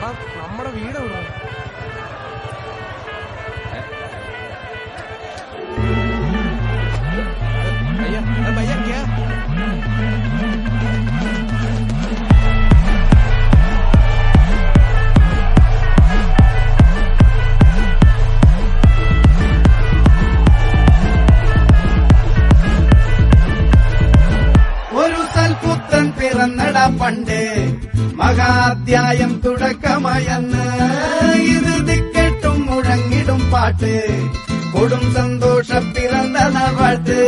നമ്മുടെ വീട് भैया क्या ഒരു സൽപുത്രൻ പിറന്നട പണ്ട് മഹാധ്യായം തുടക്കമയന്ന് ഇത് ദിക്കെട്ടും മുഴങ്ങിടും പാട്ട് കൊടും സന്തോഷ പിറന്ന നാൾ വാഴ്ത്ത്